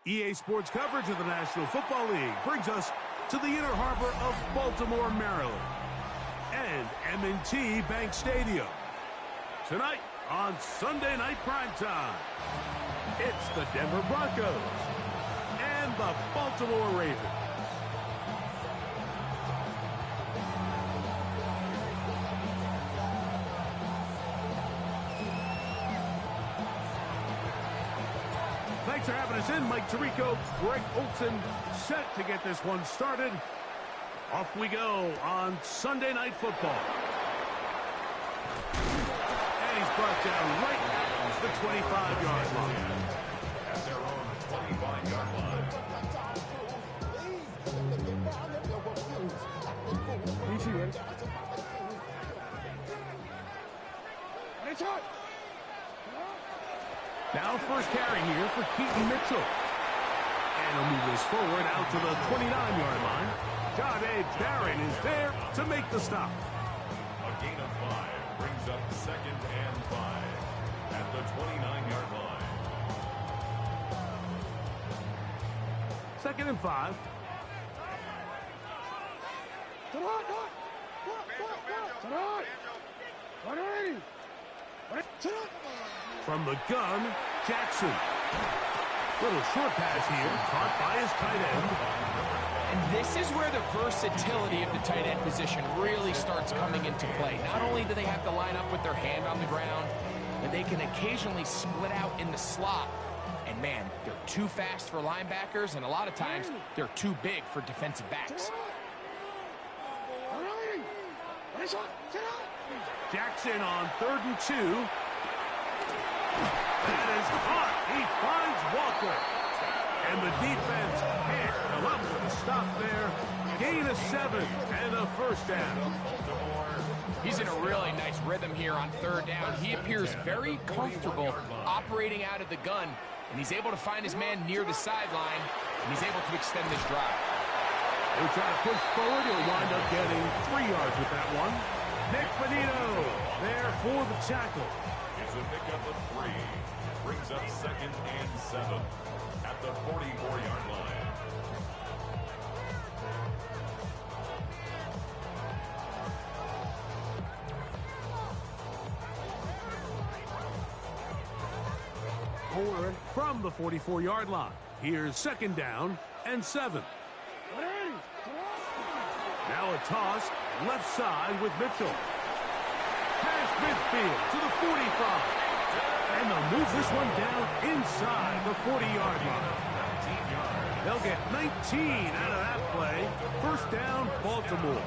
EA Sports coverage of the National Football League brings us to the inner harbor of Baltimore, Maryland, and M&T Bank Stadium. Tonight on Sunday Night Primetime, it's the Denver Broncos and the Baltimore Ravens. Thanks for having us in. Mike Tirico, Greg Olson, set to get this one started. Off we go on Sunday Night Football. And he's brought down right at the 25-yard line. At their own 25-yard line. Now first carry here for Keaton Mitchell. And he'll move this forward out to the 29-yard line. Jahdae Barron is there to make the stop. A gain of 5 brings up 2nd and 5 at the 29-yard line. 2nd and 5. From the gun, Jackson. Little short pass here, caught by his tight end. And this is where the versatility of the tight end position really starts coming into play. Not only do they have to line up with their hand on the ground, but they can occasionally split out in the slot. And man, they're too fast for linebackers, and a lot of times they're too big for defensive backs. Jackson on 3rd and 2. That is caught. He finds Walker. And the defense can't come up with a stop there. Gain of 7 and a first down. He's in a really nice rhythm here on 3rd down. He appears very comfortable operating out of the gun, and he's able to find his man near the sideline, and he's able to extend this drive. He'll try to push forward. He'll wind up getting 3 yards with that one. Nick Bonito there for the tackle. It's a pickup of 3. Brings up 2nd and 7 at the 44-yard line. Forward from the 44-yard line. Here's 2nd down and 7. Now a toss, left side with Mitchell. Past midfield to the 45. And they'll move this one down inside the 40-yard line. They'll get 19 out of that play. First down, Baltimore.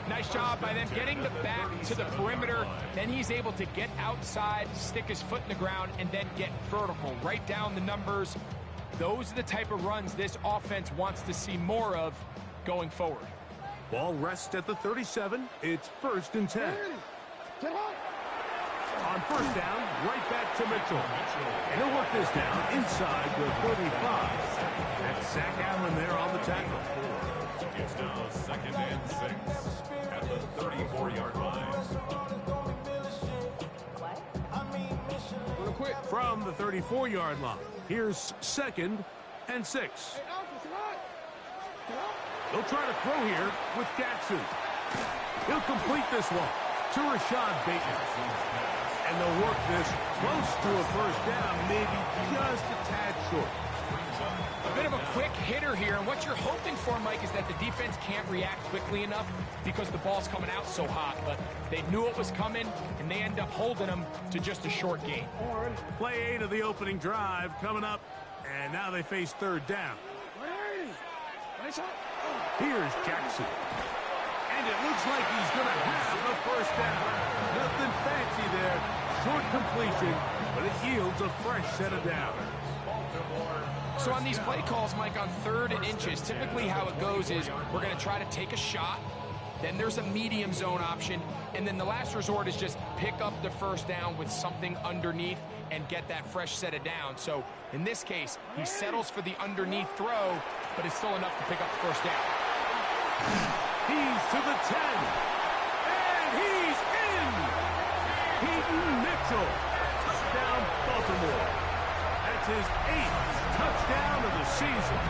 Nice job by them getting the back to the perimeter. Then he's able to get outside, stick his foot in the ground, and then get vertical. Right down the numbers. Those are the type of runs this offense wants to see more of going forward. Ball rests at the 37. It's 1st and 10. On 1st down, right back to Mitchell. And he'll work this down inside the 35. That's Zach Allen there on the tackle. It's now 2nd and 6 at the 34-yard line. Real quick. From the 34-yard line, here's 2nd and 6. They'll try to throw here with Jackson. He'll complete this one to Rashad Bateman. And they'll work this close to a first down, maybe just a tad short. A bit of a quick hitter here, and what you're hoping for, Mike, is that the defense can't react quickly enough because the ball's coming out so hot. But they knew it was coming, and they end up holding them to just a short gain. Play 8 of the opening drive coming up, and now they face 3rd down. Here's Jackson. And it looks like he's going to have the first down. Nothing fancy there. Short completion, but it yields a fresh set of downs. So on these play calls, Mike, on 3rd and inches, typically how it goes is we're going to try to take a shot. Then there's a medium zone option. And then the last resort is just pick up the first down with something underneath and get that fresh set of downs. So in this case, he settles for the underneath throw, but it's still enough to pick up the first down. He's to the 10. And he's in. Keaton Mitchell. Touchdown, Baltimore. That's his 8th touchdown down of the season.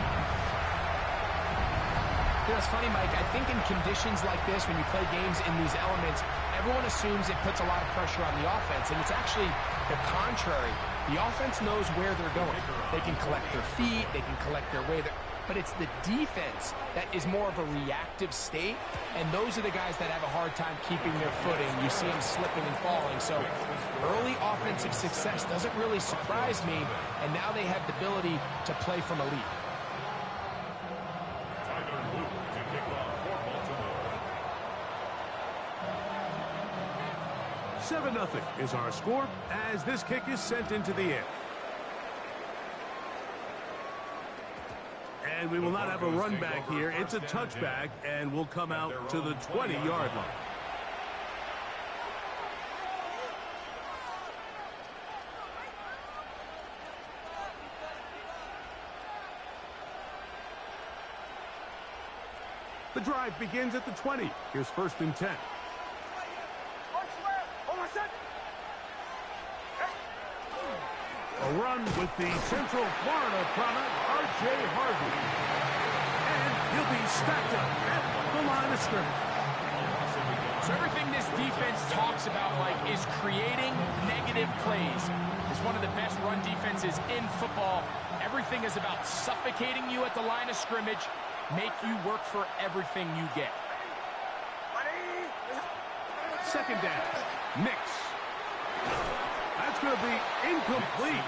You know, it's funny, Mike. I think in conditions like this, when you play games in these elements, everyone assumes it puts a lot of pressure on the offense, and it's actually the contrary. The offense knows where they're going. They can collect their feet, they can collect their way, but it's the defense that is more of a reactive state, and those are the guys that have a hard time keeping their footing. You see them slipping and falling, so early offensive success doesn't really surprise me, and now they have the ability to play from a lead. 7-0 is our score as this kick is sent into the air. And we will not have a run back here. It's a touchback, and we'll come out to the 20-yard line. The drive begins at the 20. Here's 1st and 10. A run with the Central Florida product, R.J. Harvey. And he'll be stacked up at the line of scrimmage. So everything this defense talks about, Mike, is creating negative plays. It's one of the best run defenses in football. Everything is about suffocating you at the line of scrimmage, make you work for everything you get. 2nd down. Nix. That's going to be incomplete.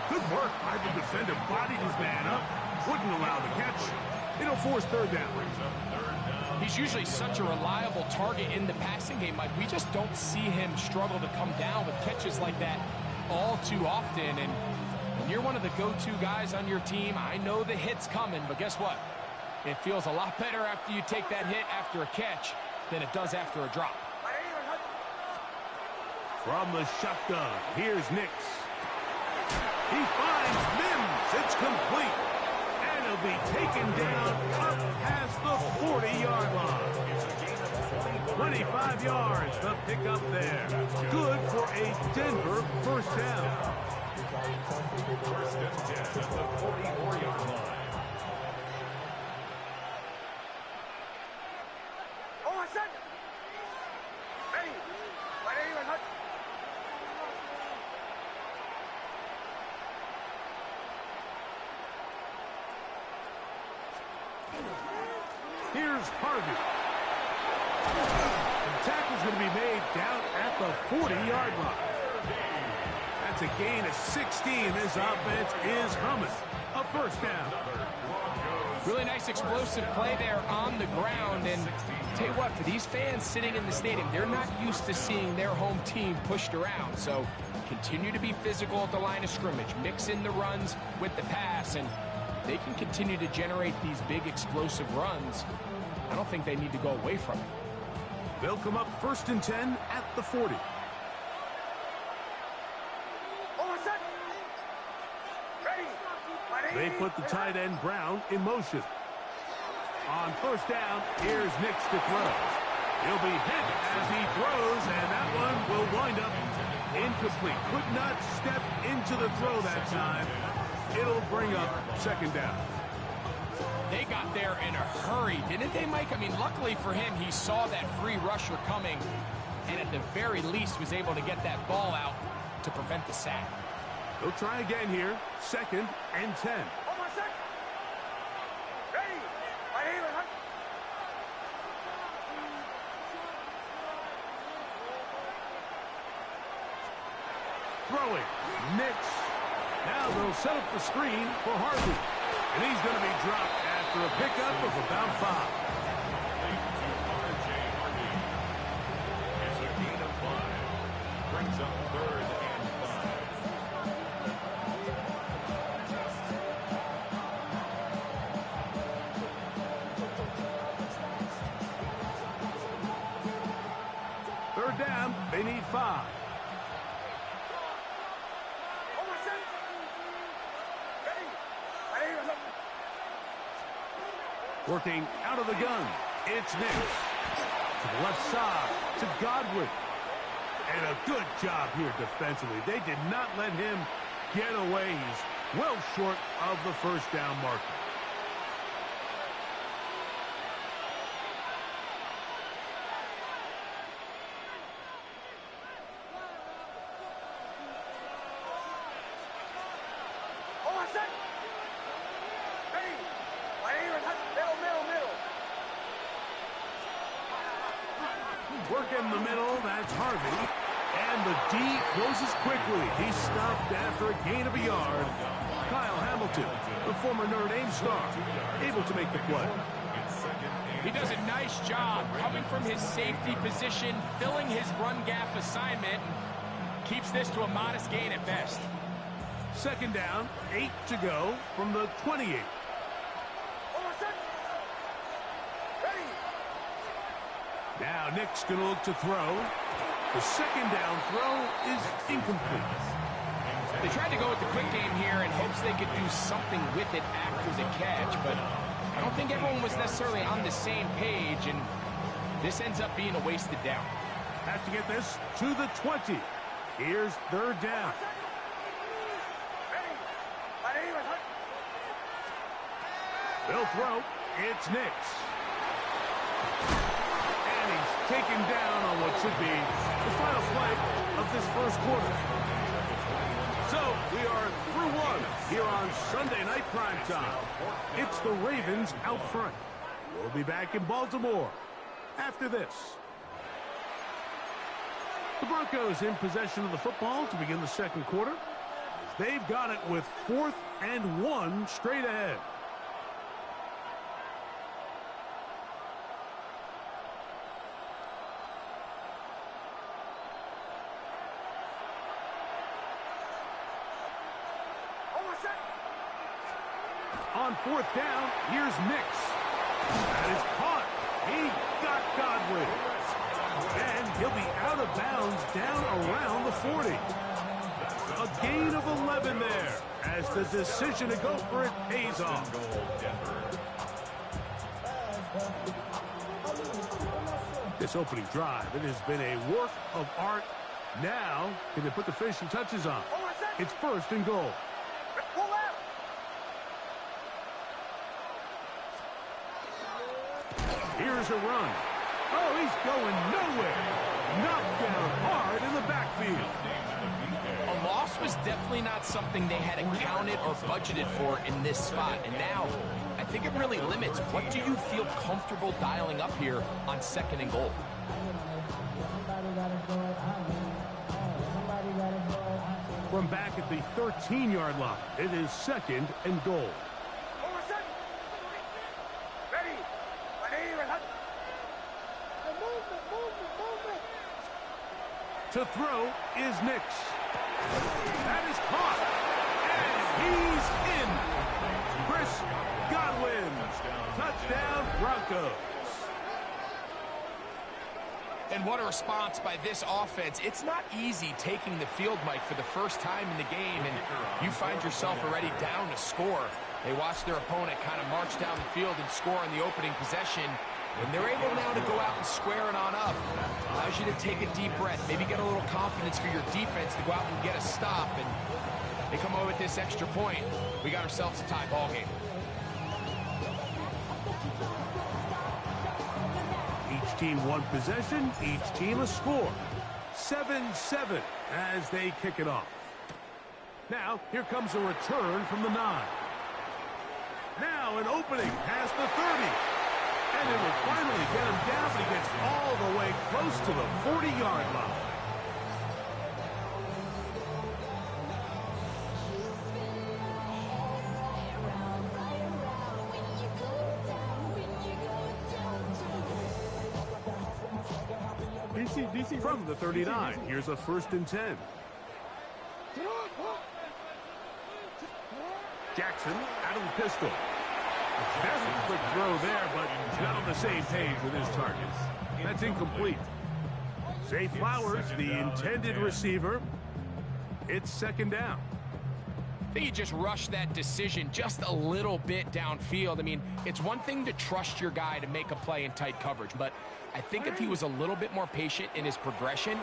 Good work by the defender. Bodied his man up. Wouldn't allow the catch. It'll force 3rd down. He's usually such a reliable target in the passing game, Mike. We just don't see him struggle to come down with catches like that all too often. And when you're one of the go-to guys on your team, I know the hit's coming, but guess what? It feels a lot better after you take that hit after a catch than it does after a drop. From the shotgun, here's Nix. He finds Mims. It's complete. And he'll be taken down up past the 40-yard line. 25 yards, the pickup there. Good for a Denver 1st down. 1st and 10 at the 44-yard line. Here's Harvey. The tackle's going to be made down at the 40-yard line. That's a gain of 16. This offense is humming. A 1st down. Really nice explosive play there on the ground. And I'll tell you what, for these fans sitting in the stadium, they're not used to seeing their home team pushed around. So continue to be physical at the line of scrimmage. Mix in the runs with the pass, and they can continue to generate these big explosive runs. I don't think they need to go away from it. They'll come up 1st and 10 at the 40. They put the tight end Brown in motion. On 1st down, here's Nix to throw. He'll be hit as he throws, and that one will wind up incomplete. Could not step into the throw that time. It'll bring up 2nd down. They got there in a hurry, didn't they, Mike? I mean, luckily for him, he saw that free rusher coming, and at the very least was able to get that ball out to prevent the sack. They'll try again here. 2nd and 10. Throwing. Nix. Now they'll set up the screen for Harvey. And he's going to be dropped after a pickup of about 5. R.J. Harvey. It's a gain of 5. Brings up 3rd and 5. 3rd down. They need 5. Working out of the gun, it's Nix. To the left side, to Godwin. And a good job here defensively. They did not let him get away. He's well short of the first down marker. Work in the middle, that's Harvey. And the D closes quickly. He's stopped after a gain of a yard. Kyle Hamilton, the former Notre Dame star, able to make the play. He does a nice job coming from his safety position, filling his run gap assignment, keeps this to a modest gain at best. Second down, 8 to go from the 28. Now Nick's going to look to throw. The second down throw is incomplete. They tried to go with the quick game here in hopes they could do something with it after the catch, but I don't think everyone was necessarily on the same page, and this ends up being a wasted down. Have to get this to the 20. Here's third down. They'll throw. It's Nick's. Taken down on what should be the final play of this first quarter. So we are through one here on Sunday Night Primetime. It's the Ravens out front. We'll be back in Baltimore after this. The Broncos in possession of the football to begin the second quarter. They've got it with 4th and 1 straight ahead. On 4th down, here's Nix. That is caught. He got Godwin. And he'll be out of bounds down around the 40. A gain of 11 there as the decision to go for it pays off. This opening drive, it has been a work of art. Now, can they put the finishing touches on? It's 1st and goal. Here's a run. Oh, he's going nowhere. Knocked down hard in the backfield. A loss was definitely not something they had accounted or budgeted for in this spot. And now, I think it really limits. What do you feel comfortable dialing up here on 2nd and goal? From back at the 13-yard line, it is 2nd and goal. To throw is Nix. That is caught. And he's in. Chris Godwin. Touchdown, Broncos. And what a response by this offense. It's not easy taking the field, Mike, for the first time in the game, and you find yourself already down to score. They watch their opponent kind of march down the field and score on the opening possession. And they're able now to go out and square it on up. Allows you to take a deep breath, maybe get a little confidence for your defense to go out and get a stop. And they come over with this extra point. We got ourselves a tie ball game. Each team one possession, each team a score. 7-7 as they kick it off. Now, here comes a return from the 9. Now an opening past the 30. And it will finally get him down, but he gets all the way close to the 40-yard line. From the 39, here's a 1st and 10. Jackson out of the pistol. That's a quick throw there, but not on the same page with his targets. That's incomplete. Zay Flowers, the intended receiver. It's 2nd down. I think you just rushed that decision just a little bit downfield. I mean, it's one thing to trust your guy to make a play in tight coverage, but I think if he was a little bit more patient in his progression,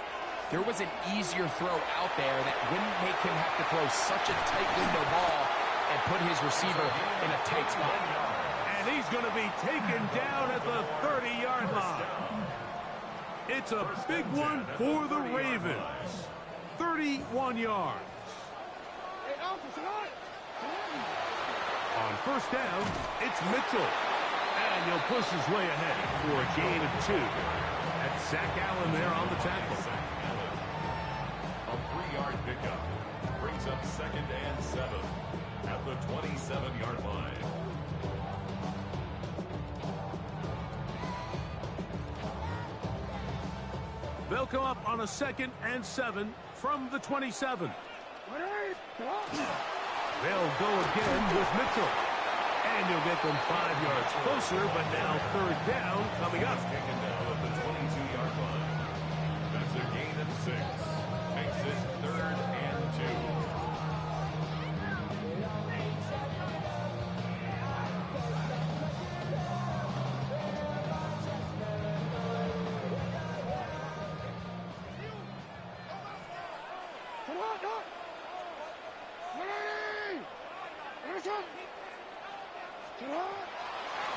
there was an easier throw out there that wouldn't make him have to throw such a tight window ball and put his receiver in a tight spot. And he's going to be taken down at the 30-yard line. It's a big one for the Ravens. 31 yards. On first down, it's Mitchell. And he'll push his way ahead for a gain of 2. That's Zach Allen there on the tackle. A 3-yard pickup brings up 2nd and 7 at the 27-yard line. They'll come up on a 2nd and 7 from the 27. They'll go again with Mitchell. And he'll get them 5 yards closer, but now 3rd down coming up. Taken down at the 22-yard line. That's a gain of 6. Makes it 3rd and 2.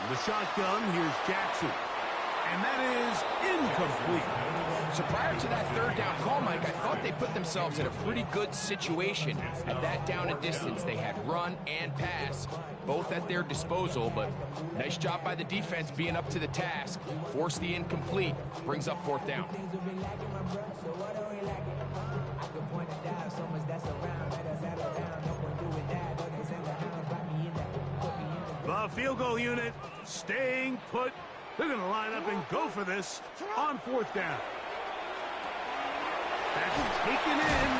The shotgun, here's Jackson. And that is incomplete. So prior to that 3rd down call, Mike, I thought they put themselves in a pretty good situation. At that down and distance, they had run and pass, both at their disposal, but nice job by the defense being up to the task. Force the incomplete, brings up 4th down. The field goal unit staying put. They're going to line up and go for this on 4th down. That's taken in,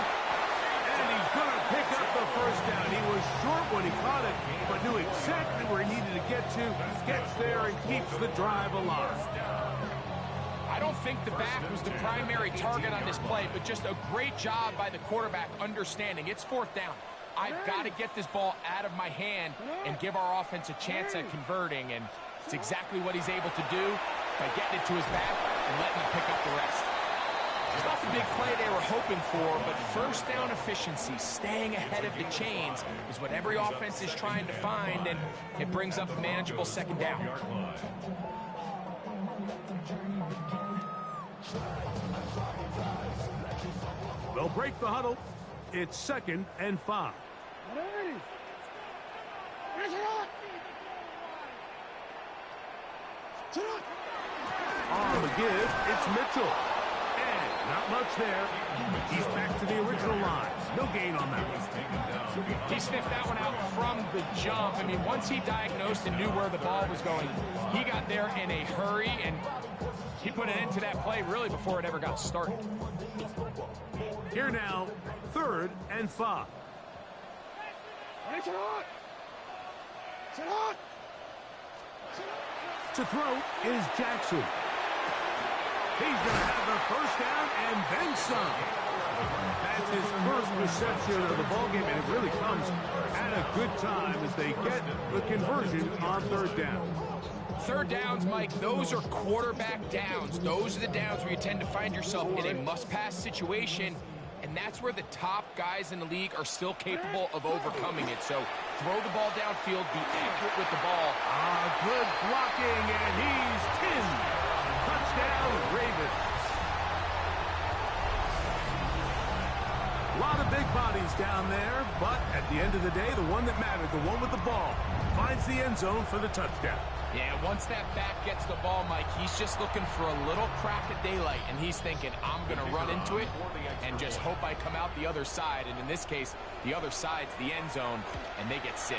and he's going to pick up the 1st down. He was short when he caught it, but knew exactly where he needed to get to. Gets there and keeps the drive alive. I don't think the back was the primary target on this play, but just a great job by the quarterback understanding it's 4th down. I've got to get this ball out of my hand and give our offense a chance at converting, and it's exactly what he's able to do by getting it to his back and letting him pick up the rest. It's not the big play they were hoping for, but 1st down efficiency, staying ahead of the chains, is what every offense is trying to find, and it brings up a manageable 2nd down. They'll break the huddle. It's 2nd and 5. On the give, it's Mitchell. And not much there. He's back to the original line. No gain on that one. He sniffed that one out from the jump. I mean, once he diagnosed and knew where the ball was going, he got there in a hurry, and he put an end to that play really before it ever got started. Here now, 3rd and 5. To throw is Jackson. He's going to have the 1st down and then some. That's his first reception of the ballgame, and it really comes at a good time as they get the conversion on 3rd down. 3rd downs, Mike, those are quarterback downs. Those are the downs where you tend to find yourself in a must-pass situation, and that's where the top guys in the league are still capable of overcoming it. So throw the ball downfield, be accurate with the ball. Good blocking, and he's pinned. Touchdown, Ravens. A lot of big bodies down there, but at the end of the day, the one that mattered, the one with the ball, finds the end zone for the touchdown. Yeah, once that back gets the ball, Mike, he's just looking for a little crack of daylight, and he's thinking, I'm going to run into it and just hope I come out the other side. And in this case, the other side's the end zone, and they get 6.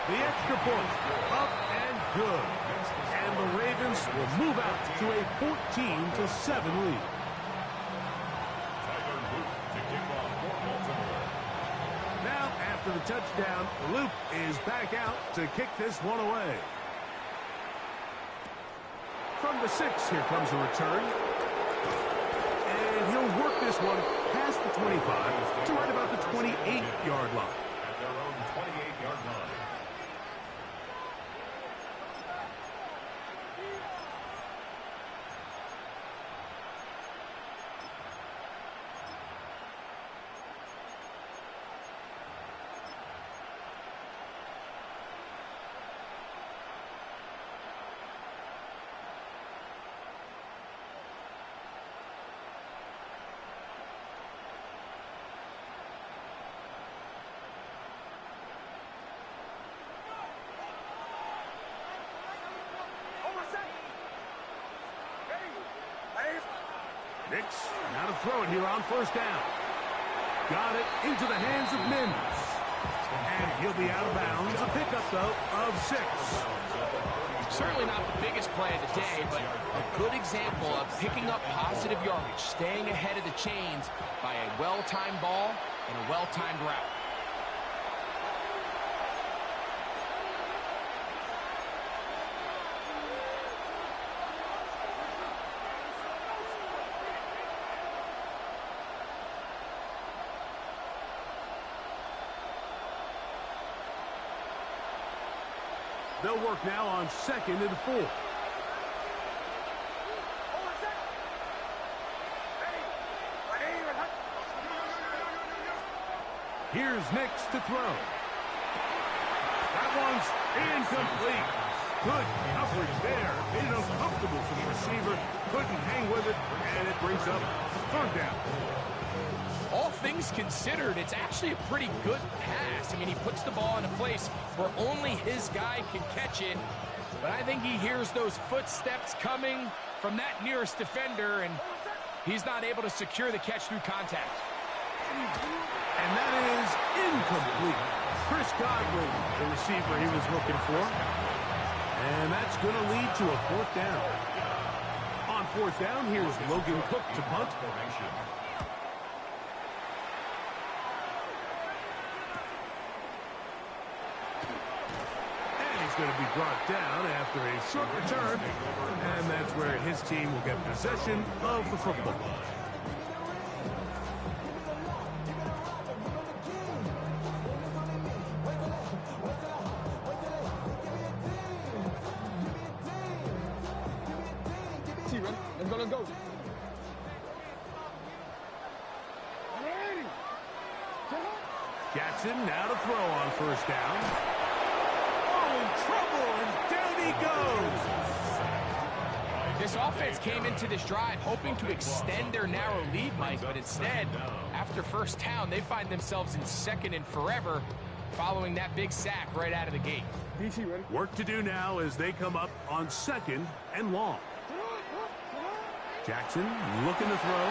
The extra point, up and good. And the Ravens will move out to a 14-7 lead. Now, after the touchdown, Luke is back out to kick this one away. From the 6, here comes the return. And he'll work this one past the 25 to right about the 28-yard line. At their own 28-yard line. throw it here on first down. Got it into the hands of Mims. And he'll be out of bounds. A pickup, though, of 6. Certainly not the biggest play of the day, but a good example of picking up positive yardage, staying ahead of the chains by a well-timed ball and a well-timed route. They'll work now on 2nd and 4. Here's Nix to throw. That one's incomplete. Good coverage there. Made it uncomfortable for the receiver. Couldn't hang with it, and it brings up 3rd down. All things considered, it's actually a pretty good pass. I mean, he puts the ball in a place where only his guy can catch it. But I think he hears those footsteps coming from that nearest defender, and he's not able to secure the catch through contact. And that is incomplete. Chris Godwin, the receiver he was looking for. And that's going to lead to a 4th down. On 4th down, here's Logan Cook to punt. Going to be brought down after a short return, and that's where his team will get possession of the football. Let's go. Jackson now to throw on 1st down. Trouble, and down he goes. This offense came into this drive hoping to extend their narrow lead, Mike, but instead, after 1st down, they find themselves in 2nd and forever following that big sack right out of the gate. Work to do now as they come up on 2nd and long. Jackson looking to throw.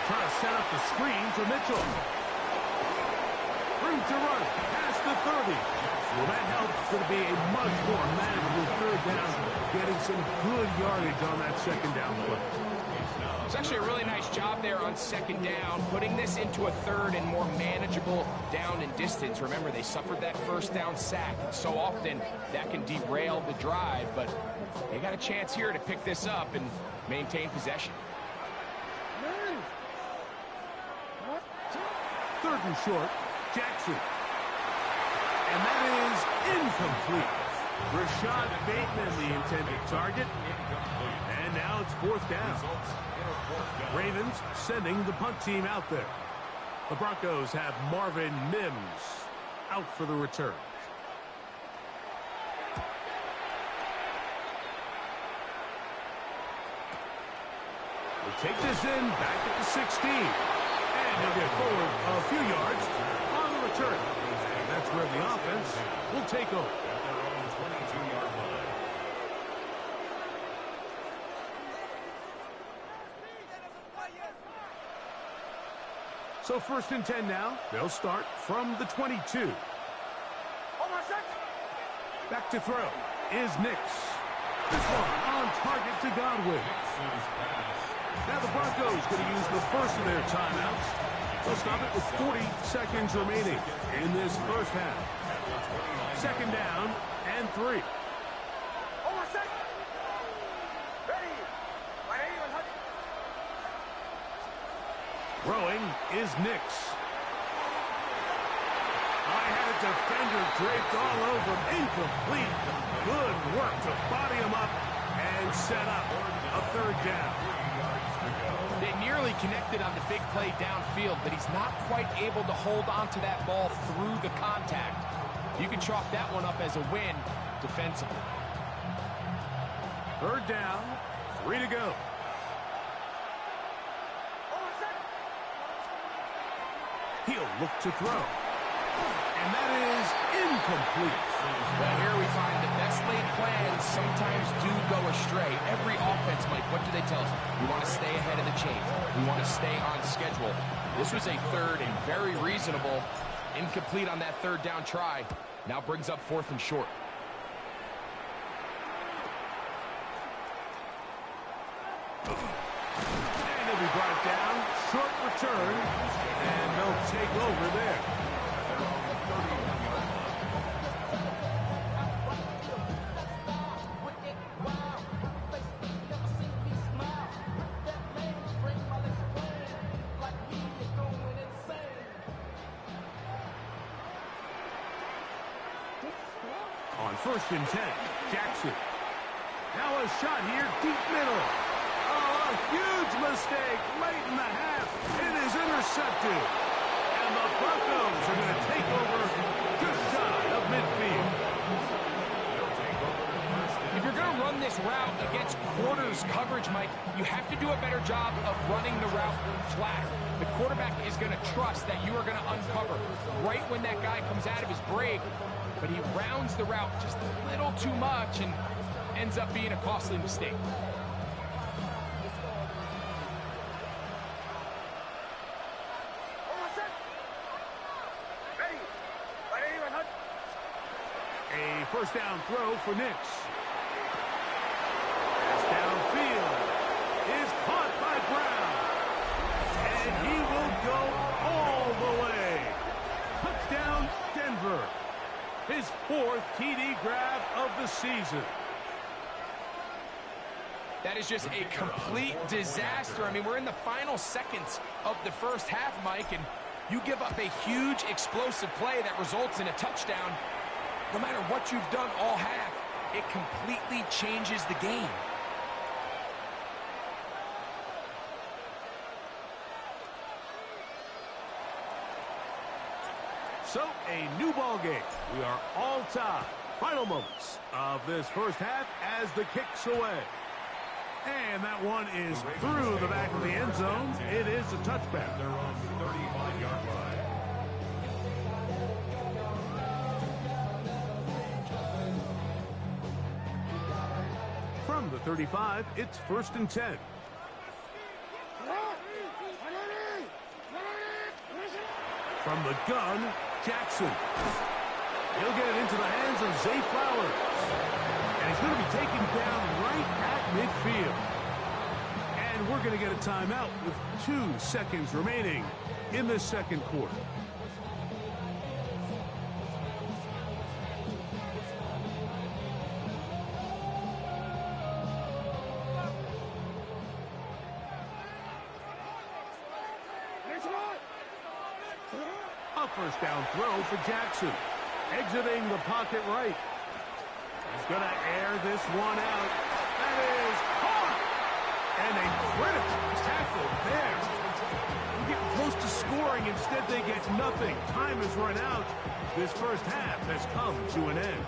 Trying to set up the screen to Mitchell. Room to run past the 30. Well, that help is going to be a much more manageable 3rd down, getting some good yardage on that 2nd down play. It's actually a really nice job there on 2nd down, putting this into a 3rd and more manageable down and distance. Remember, they suffered that 1st down sack, and so often that can derail the drive, but they got a chance here to pick this up and maintain possession. 3rd and short, Jackson. And that is incomplete. Rashad Bateman, the intended target. And now it's 4th down. Ravens sending the punt team out there. The Broncos have Marvin Mims out for the return. We'll take this in back at the 16. And he'll get forward a few yards on the return. That's where the offense will take over. At their own 22-yard line. So 1st and 10 now. They'll start from the 22. Back to throw is Nix. This one on target to Godwin. Now the Broncos going to use the first of their timeouts. They'll stop it with 40 seconds remaining in this 1st half. 2nd down and 3. Throwing is Nix. I had a defender draped all over him. Incomplete. Good work to body him up and set up a 3rd down. They nearly connected on the big play downfield, but he's not quite able to hold on to that ball through the contact. You can chalk that one up as a win defensively. 3rd down, 3 to go. He'll look to throw. And that is incomplete. Well, here we find the best laid plans sometimes do go astray. Every offense, Mike, what do they tell us? We want to stay ahead of the chain. We want to stay on schedule. This was a third and very reasonable. Incomplete on that third down try. Now brings up 4th and short. And he'll be brought down. Short return. And they'll take over there. On 1st and 10, Jackson. Now a shot here, deep middle. Oh, a huge mistake late in the half. It is intercepted. And the Broncos are going to take over just shy of midfield. If you're going to run this route against quarters coverage, Mike, you have to do a better job of running the route flat. The quarterback is going to trust that you are going to uncover right when that guy comes out of his break. But he rounds the route just a little too much and ends up being a costly mistake. A 1st down throw for Nix. Pass downfield is caught by Brown. And he will go all the way. Touchdown, Denver. His 4th TD grab of the season. That is just a complete disaster. I mean, we're in the final seconds of the first half, Mike, and you give up a huge explosive play that results in a touchdown. No matter what you've done all half, it completely changes the game. So, a new ball game. We are all tied. Final moments of this first half as the kick's away. And that one is through the back of the end zone. It is a touchback. They're on the 35-yard line. From the 35, it's 1st and 10. From the gun, Jackson. He'll get it into the hands of Zay Flowers. And he's going to be taken down right at midfield. And we're going to get a timeout with 2 seconds remaining in the second quarter. A 1st down throw for Jackson. Exiting the pocket right. He's going to air this one out. That is caught. And a critical tackle there. We're getting close to scoring. Instead, they get nothing. Time has run out. This first half has come to an end.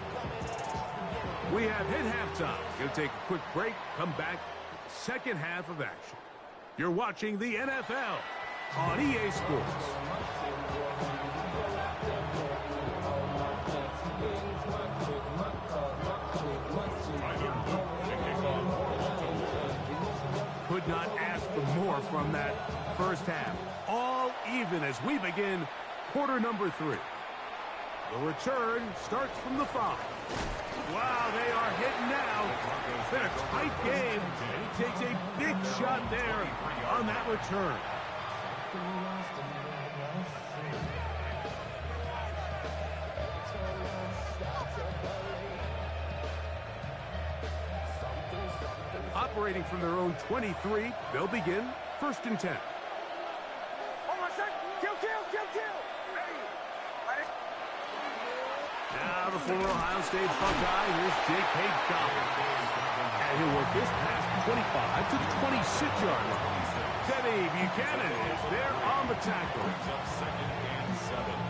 We have hit halftime. Going to take a quick break. Come back with the second half of action. You're watching the NFL on EA Sports. Could not ask for more from that first half. All even as we begin quarter number 3. The return starts from the 5. Wow, they are hitting now. It's been a tight game, and he takes a big shot there on that return. Operating from their own 23, they'll begin 1st and 10. Now the former Ohio State Buckeye, here's Jake Goff. And he'll work this past the 25 to the 26-yard line. Teddy Buchanan is there on the tackle. Brings up 2nd and 7.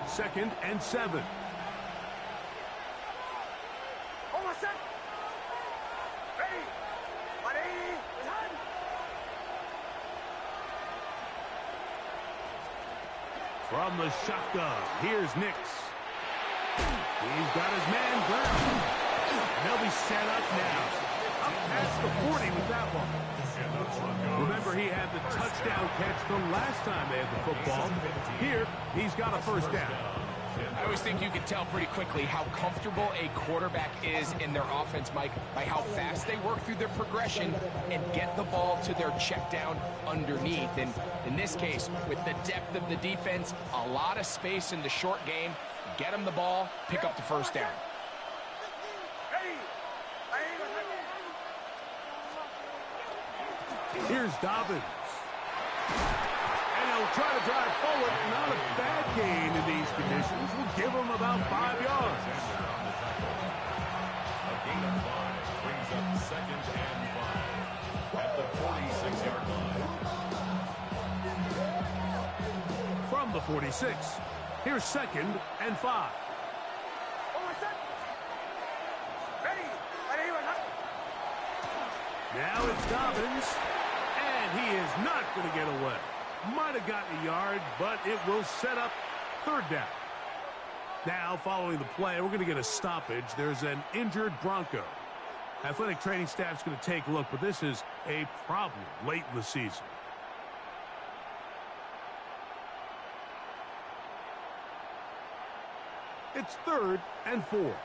Second and 7. From the shotgun, here's Nix. He's got his man ground. They'll be set up now. Up past the 40 with that one. Remember, he had the touchdown catch the last time they had the football. Here, he's got a first down. I always think you can tell pretty quickly how comfortable a quarterback is in their offense, Mike, by how fast they work through their progression and get the ball to their check down underneath. And in this case, with the depth of the defense, a lot of space in the short game, get them the ball, pick up the first down. Here's Dobbins. And he'll try to drive forward. Not a bad gain in these conditions. We'll give him about 5 yards. A gain of 5 brings up 2nd and 5 at the 46-yard line. From the 46, here's 2nd and 5. Now it's Dobbins, and he is not going to get away. Might have gotten a yard, but it will set up 3rd down. Now, following the play, we're going to get a stoppage. There's an injured Bronco. Athletic training staff's going to take a look, but this is a problem late in the season. It's 3rd and 4.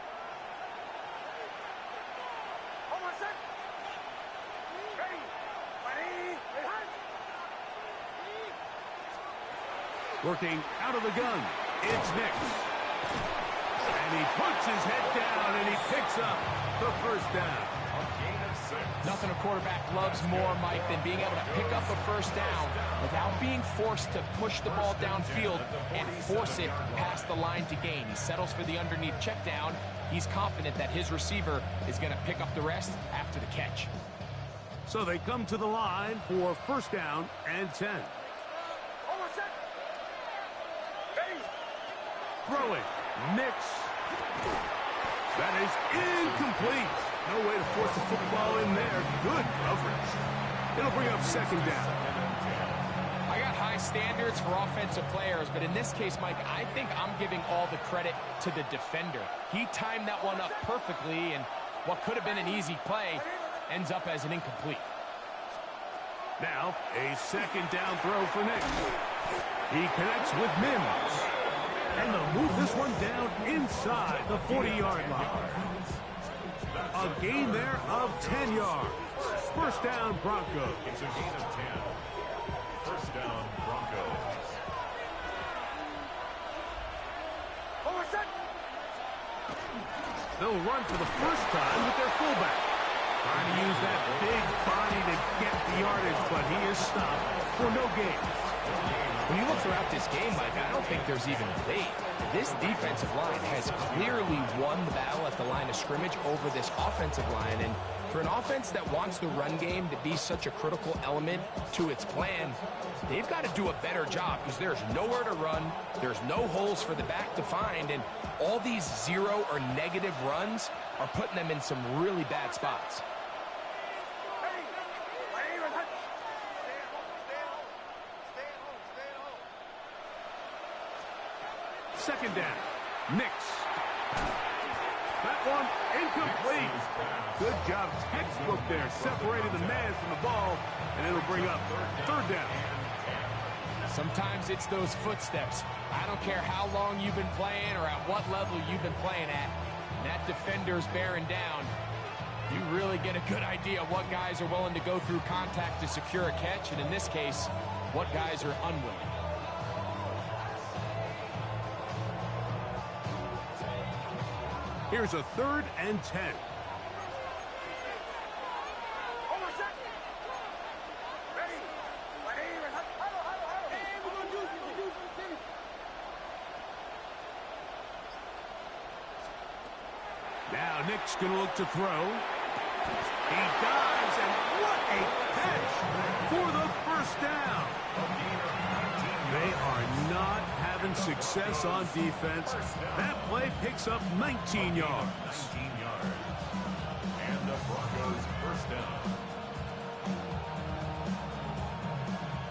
Working out of the gun, it's Nix. And he puts his head down, and he picks up the first down. A gain of 6. Nothing a quarterback loves more, Mike, than being able to pick up a first down without being forced to push the ball downfield and force it past the line to gain. He settles for the underneath check down. He's confident that his receiver is going to pick up the rest after the catch. So they come to the line for 1st down and 10. Throwing, Nix. That is incomplete. No way to force the football in there. Good coverage. It'll bring up 2nd down. I got high standards for offensive players, but in this case, Mike, I think I'm giving all the credit to the defender. He timed that one up perfectly, and what could have been an easy play ends up as an incomplete. Now, a 2nd down throw for Nix. He connects with Mims. And they'll move this one down inside the 40-yard line. A gain there of 10 yards. 1st down, Broncos. It's a gain of 10. 1st down, Broncos. They'll run for the first time with their fullback. Trying to use that big body to get the yardage, but he is stopped for no gain. When you look throughout this game, Mike, I don't think there's even a debate. This defensive line has clearly won the battle at the line of scrimmage over this offensive line. And for an offense that wants the run game to be such a critical element to its plan, they've got to do a better job because there's nowhere to run. There's no holes for the back to find. And all these 0 or negative runs are putting them in some really bad spots. 2nd down. Nix. That one incomplete. Good job, textbook there. Separated the man from the ball, and it'll bring up 3rd down. Sometimes it's those footsteps. I don't care how long you've been playing or at what level you've been playing at. And that defender's bearing down. You really get a good idea of what guys are willing to go through contact to secure a catch, and in this case, what guys are unwilling. Here's a 3rd and 10. Now Nick's going to look to throw. He dives, and what a catch for the first down. They are not having success on defense. That play picks up 19 yards. 19 yards. And the Broncos first down.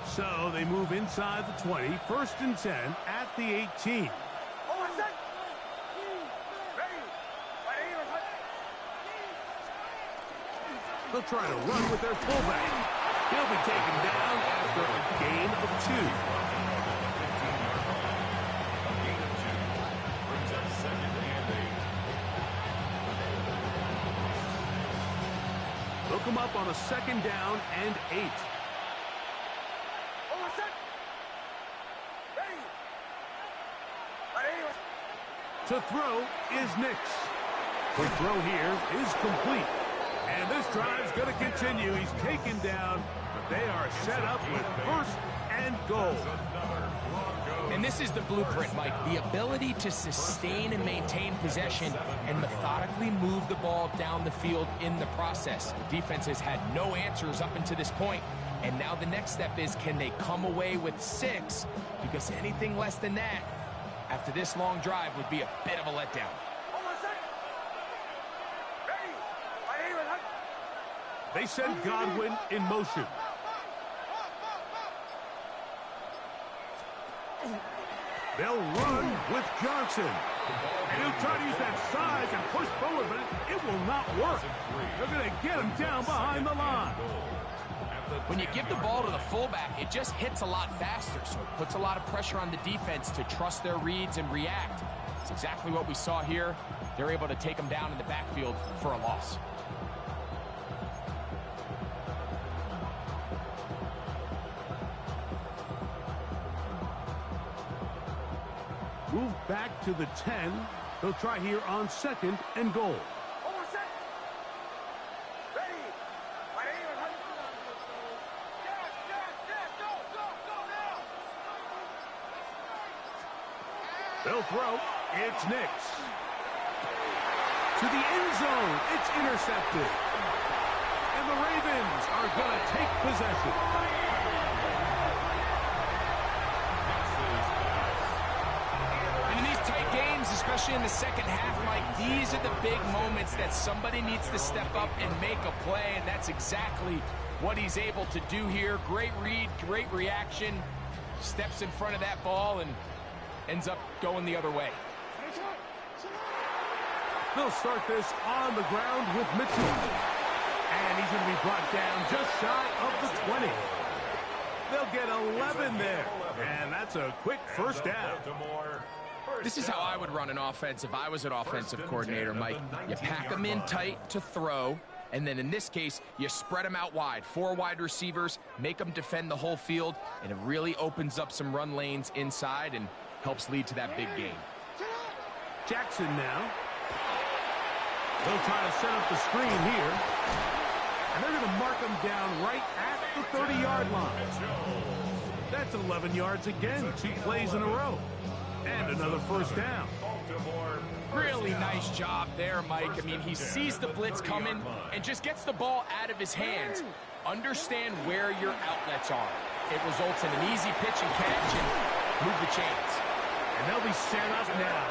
So they move inside the 20, 1st and 10 at the 18. They'll try to run with their fullback. He'll be taken down after a gain of 2. Brings up 2nd and 8. They'll come up on a 2nd down and 8. To throw is Nix. The throw here is complete. And this drive's going to continue. He's taken down, but they are set up with 1st and goal. And this is the blueprint, Mike. The ability to sustain and maintain possession and methodically move the ball down the field in the process. The defense has had no answers up until this point, and now the next step is, can they come away with 6? Because anything less than that, after this long drive, would be a bit of a letdown. They send Godwin in motion. They'll run with Johnson. And he'll try to use that size and push forward, but it will not work. They're going to get him down behind the line. When you give the ball to the fullback, it just hits a lot faster, so it puts a lot of pressure on the defense to trust their reads and react. It's exactly what we saw here. They're able to take him down in the backfield for a loss. Move back to the 10. They'll try here on 2nd and goal. They'll throw. It's Nix. To the end zone. It's intercepted. And the Ravens are going to take possession. Especially in the second half, Mike, these are the big moments that somebody needs to step up and make a play, and that's exactly what he's able to do here. Great read, great reaction, steps in front of that ball and ends up going the other way. They'll start this on the ground with Mitchell. And he's going to be brought down just shy of the 20. They'll get 11 there, and that's a quick 1st down. This is how I would run an offense if I was an offensive coordinator, Mike. You pack them in tight to throw, and then in this case, you spread them out wide. 4 wide receivers, make them defend the whole field, and it really opens up some run lanes inside and helps lead to that big gain. Jackson now. They'll try to set up the screen here. And they're going to mark him down right at the 30-yard line. That's 11 yards again, 2 plays in a row. And another 1st down. Really nice job there, Mike. I mean, he sees the blitz coming and just gets the ball out of his hands. Understand where your outlets are. It results in an easy pitch and catch and move the chains. And they'll be set up now.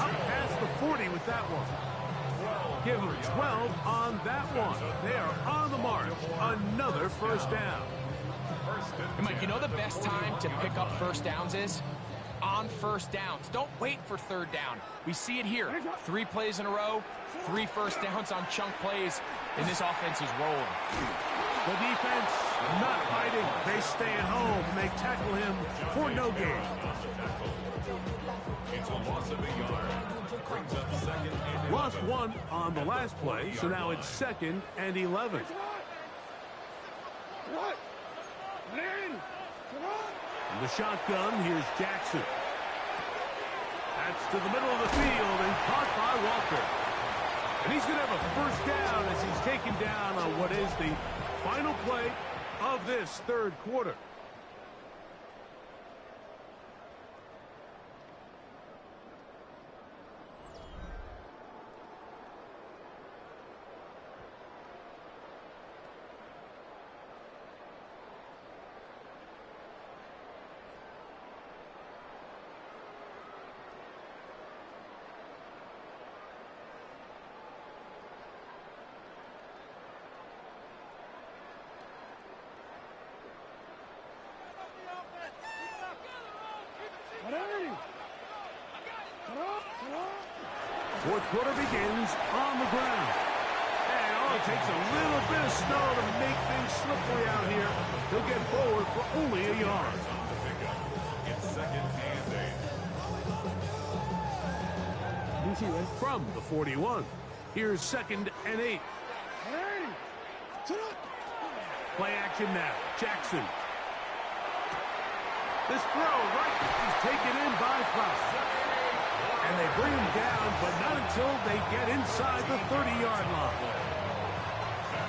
Up past the 40 with that one. Give them 12 on that one. They are on the mark. Another 1st down. Hey, Mike, you know the best time to pick up 1st downs is? On 1st downs. Don't wait for 3rd down. We see it here. 3 plays in a row, 3 1st downs on chunk plays, and this offense is rolling. The defense not fighting. They stay at home, and they tackle him for no gain. It's a loss of a yard. Brings up 2nd and 11. Lost 1 on the last play, so now it's 2nd and 11. In the shotgun, here's Jackson. That's to the middle of the field and caught by Walker. And he's going to have a 1st down as he's taken down on what is the final play of this 3rd quarter. Fourth quarter begins on the ground. And it takes a little bit of snow to make things slippery out here. He'll get forward for only a yard. It's second and 8. From the 41, here's second and 8. Play action now. Jackson. This throw right is taken in by Flowers. And they bring him down, but not until they get inside the 30-yard line.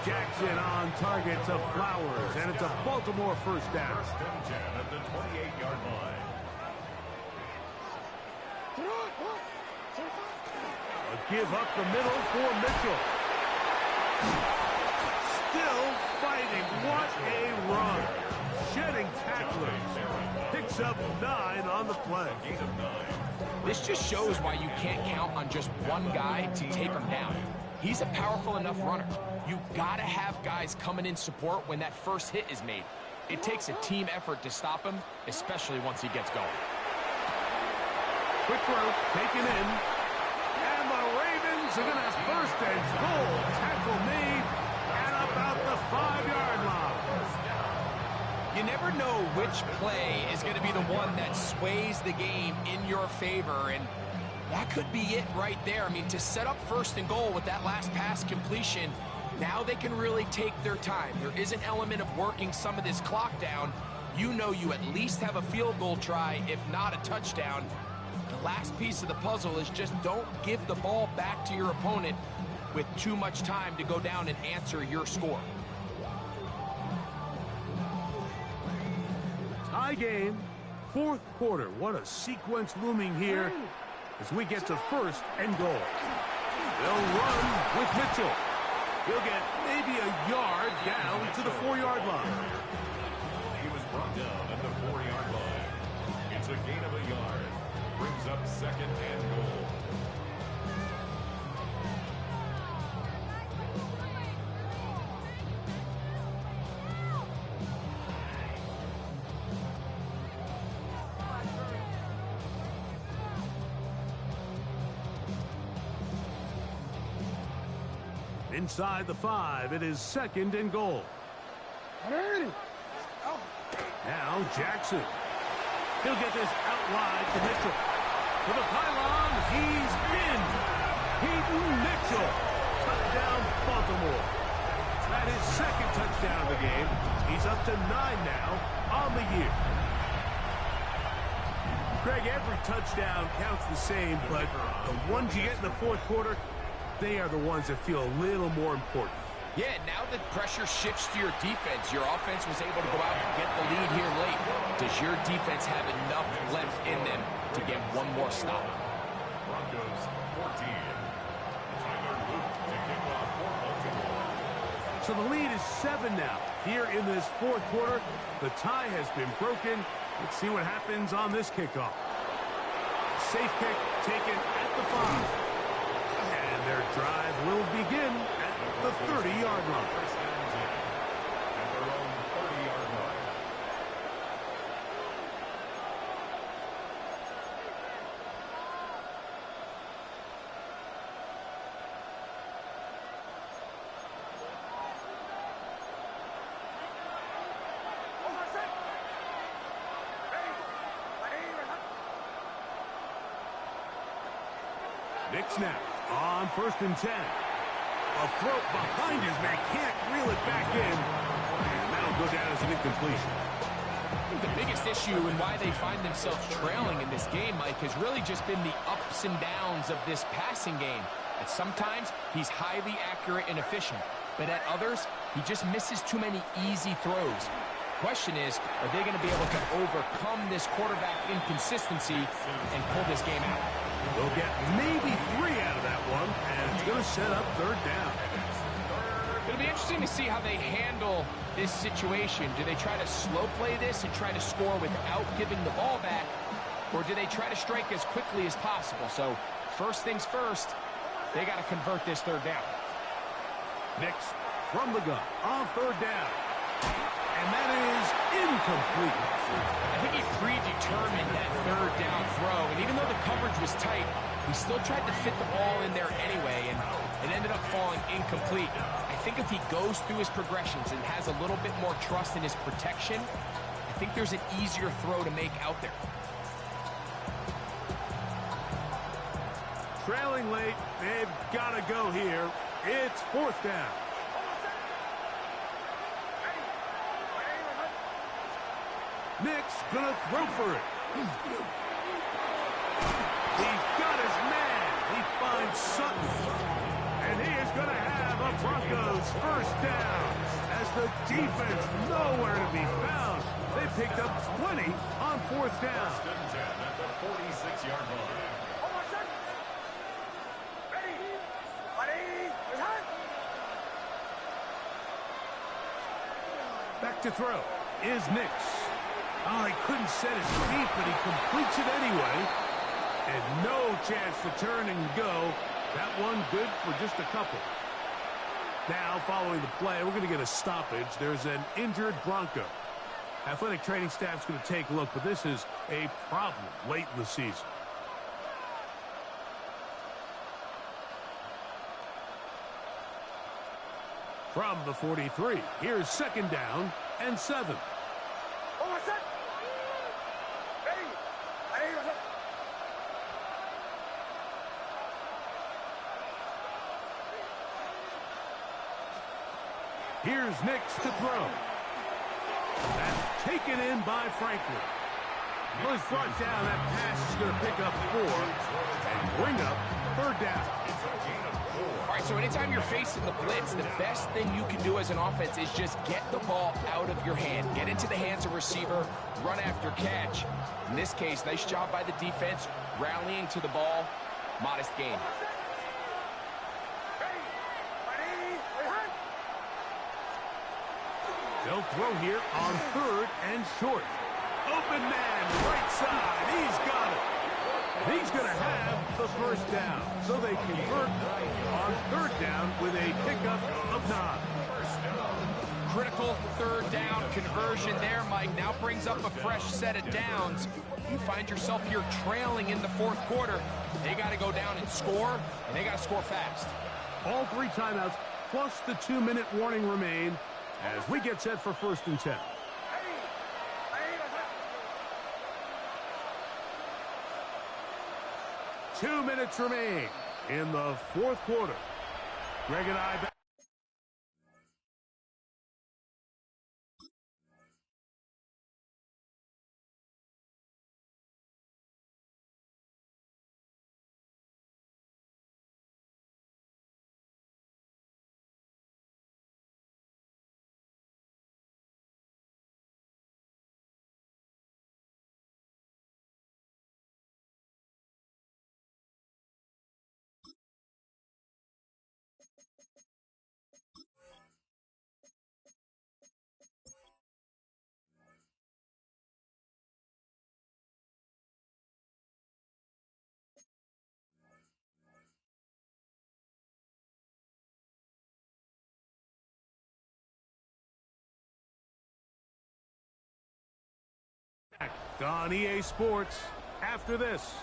Jackson on target to Flowers, and it's a Baltimore first down. First and 10 at the 28-yard line. A give up the middle for Mitchell. Still fighting. What a run. Shedding tacklers. Picks up 9 on the play. Gain of 9. This just shows why you can't count on just one guy to take him down. He's a powerful enough runner. You gotta have guys coming in support when that first hit is made. It takes a team effort to stop him, especially once he gets going. Quick throw, taken in. And the Ravens are gonna have first and goal. Tackle made at about the 5-yard line. You never know which play is going to be the one that sways the game in your favor, and that could be it right there. I mean, to set up first and goal with that last pass completion, now they can really take their time. There is an element of working some of this clock down. You know you at least have a field goal try, if not a touchdown. The last piece of the puzzle is just don't give the ball back to your opponent with too much time to go down and answer your score. Tie game, fourth quarter. What a sequence looming here as we get to first and goal. They'll run with Mitchell. He'll get maybe a yard down to the 4-yard line. He was brought down at the 4-yard line. It's a gain of a yard. Brings up second and goal. Inside the 5, it is second and goal. Now Jackson. He'll get this out wide to Mitchell. To the pylon, he's in. Peyton Mitchell. Touchdown, Baltimore. That is second touchdown of the game. He's up to 9 now on the year. Greg, every touchdown counts the same, but the ones you get in the fourth quarter, they are the ones that feel a little more important. Yeah, now that pressure shifts to your defense, your offense was able to go out and get the lead here late. Does your defense have enough left in them to get one more stop? Broncos 14. Tyler Luke to kick off for Baltimore. So the lead is 7 now. Here in this fourth quarter, the tie has been broken. Let's see what happens on this kickoff. Safe kick taken at the 5. And their drive will begin at the 30-yard line. First and 10 at their own 30-yard line. Nick snap on first and 10. A throw behind his man, can't reel it back in. And that'll go down as an incompletion. I think the biggest issue and why they find themselves trailing in this game, Mike, has really just been the ups and downs of this passing game. At sometimes, he's highly accurate and efficient, but at others, he just misses too many easy throws. Question is, are they going to be able to overcome this quarterback inconsistency and pull this game out? They'll get maybe 3 out of that one, and it's going to set up third down. It'll be interesting to see how they handle this situation. Do they try to slow play this and try to score without giving the ball back, or do they try to strike as quickly as possible? So first things first, they got to convert this third down. Nix from the gun on third down. And that is incomplete. I think he predetermined that third down throw, and even though the coverage was tight, He still tried to fit the ball in there anyway, and it ended up falling incomplete. I think if he goes through his progressions and has a little bit more trust in his protection, I think there's an easier throw to make out there. Trailing late, they've got to go here. It's 4th down. Nick's gonna throw for it. He's got his man. He finds Sutton. And he is gonna have a Broncos first down as the defense nowhere to be found. They picked up 20 on 4th down. At the 46-yard line. Back to throw is Nix. Oh, he couldn't set his feet, but he completes it anyway. And no chance to turn and go. That one good for just a couple. Now, following the play, we're going to get a stoppage. There's an injured Bronco. Athletic training staff's going to take a look, but this is a problem late in the season. From the 43, here's 2nd down and 7. Here's Nix to throw. That's taken in by Franklin. Well, he's brought down. That pass is going to pick up 4 and bring up 3rd down. All right, so anytime you're facing the blitz, the best thing you can do as an offense is just get the ball out of your hand. Get into the hands of receiver, run after catch. In this case, nice job by the defense, rallying to the ball. Modest gain. They'll throw here on 3rd and short. Open man, right side. He's got it. He's going to have the first down. So they convert on 3rd down with a pickup of 9. Critical 3rd down conversion there, Mike. Now brings up a fresh set of downs. You find yourself here trailing in the 4th quarter. They got to go down and score, and they got to score fast. All 3 timeouts plus the 2-minute warning remain as we get set for 1st and 10. Two minutes remain in the 4th quarter. Greg and I back. On EA Sports after this.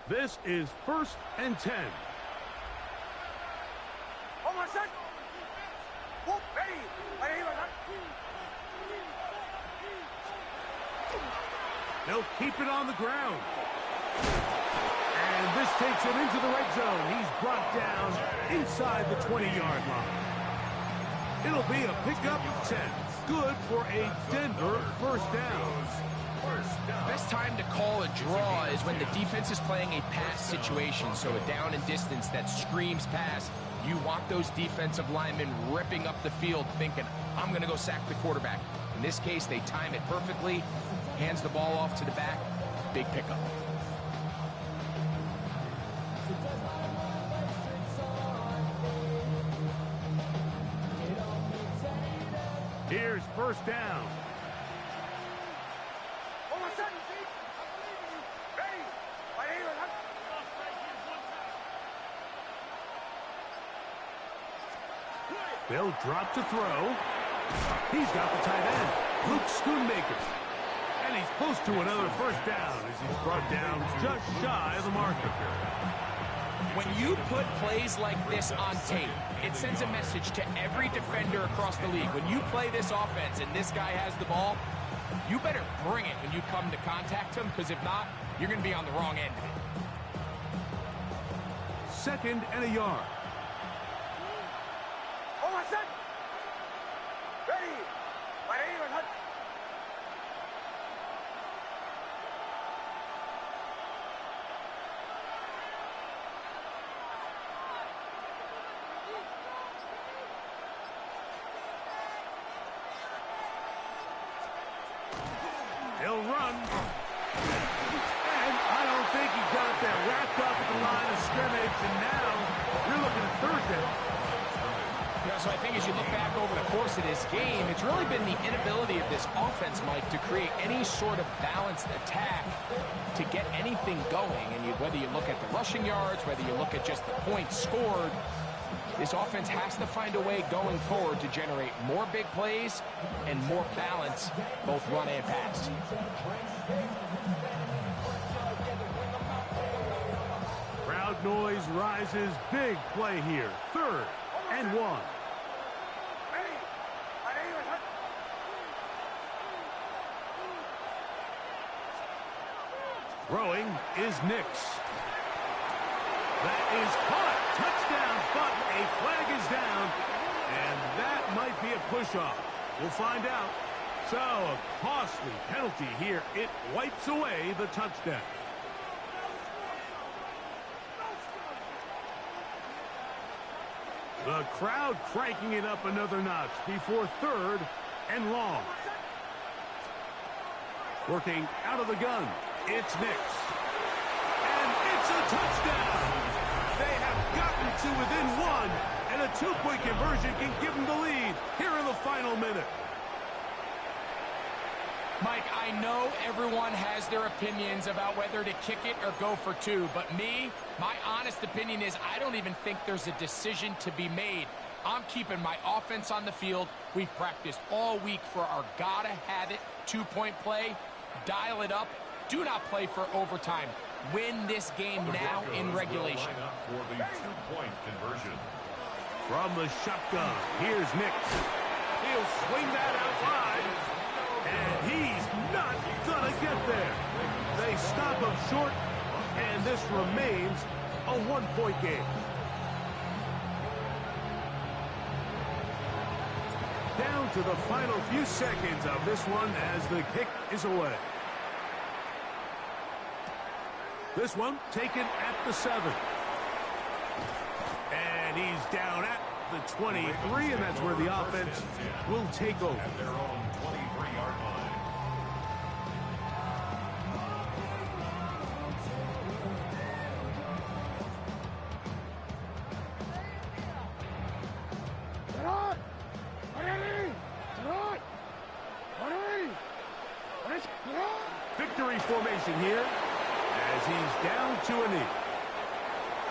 This is 1st and 10. They'll keep it on the ground. And this takes him into the red zone. He's brought down inside the 20-yard line. It'll be a pickup of 10. Good for a Denver first down. Best time to call a draw is when the defense is playing a pass situation, so a down and distance that screams pass. You want those defensive linemen ripping up the field thinking, I'm going to go sack the quarterback. In this case, they time it perfectly, hands the ball off to the back, big pickup. Here's first down. They'll drop to throw. He's got the tight end, Luke Schoonmaker. And he's close to another first down as he's brought down just shy of the marker. When you put plays like this on tape, it sends a message to every defender across the league. When you play this offense and this guy has the ball, you better bring it when you come to contact him, because if not, you're going to be on the wrong end of it. 2nd and a yard. He'll run. And I don't think he got that wrapped up at the line of scrimmage. And now you're looking at 3rd down. Yeah, so I think as you look back over the course of this game, it's really been the inability of this offense, Mike, to create any sort of balanced attack to get anything going. And whether you look at the rushing yards, whether you look at just the points scored, this offense has to find a way going forward to generate more big plays and more balance, both run and pass. Crowd noise rises. Big play here. 3rd and 1. Throwing is Nix. That is caught. Touchdown, but a flag is down, and that might be a push-off. We'll find out. So, a costly penalty here. It wipes away the touchdown. The crowd cranking it up another notch before 3rd and long. Working out of the gun. It's Nix. And it's a touchdown. They have gotten to within 1, and a 2-point conversion can give them the lead here in the final minute. Mike, I know everyone has their opinions about whether to kick it or go for 2, but my honest opinion is I don't even think there's a decision to be made. I'm keeping my offense on the field. We've practiced all week for our gotta-have-it 2-point play. Dial it up. Do not play for overtime. Win this game now in regulation. For the 2-point conversion. From the shotgun, here's Nix. He'll swing that out wide, and he's not gonna get there. They stop him short, and this remains a 1-point game. Down to the final few seconds of this one as the kick is away. This one taken at the 7. And he's down at the 23, and that's where the offense will take over. At their own 23-yard line. Victory formation here as he's down to a knee.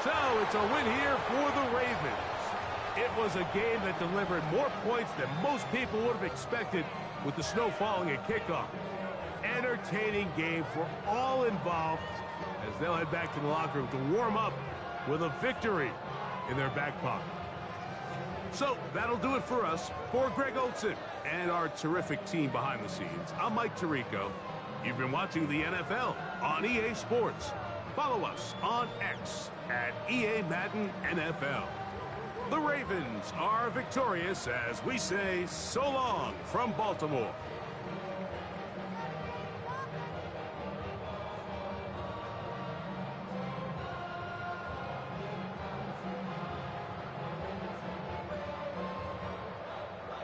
So it's a win here for the Ravens. It was a game that delivered more points than most people would have expected with the snow falling at kickoff. Entertaining game for all involved as they'll head back to the locker room to warm up with a victory in their back pocket. So that'll do it for us. For Greg Olson and our terrific team behind the scenes, I'm Mike Tirico. You've been watching the NFL on EA Sports. Follow us on X at EA Madden NFL. The Ravens are victorious as we say so long from Baltimore.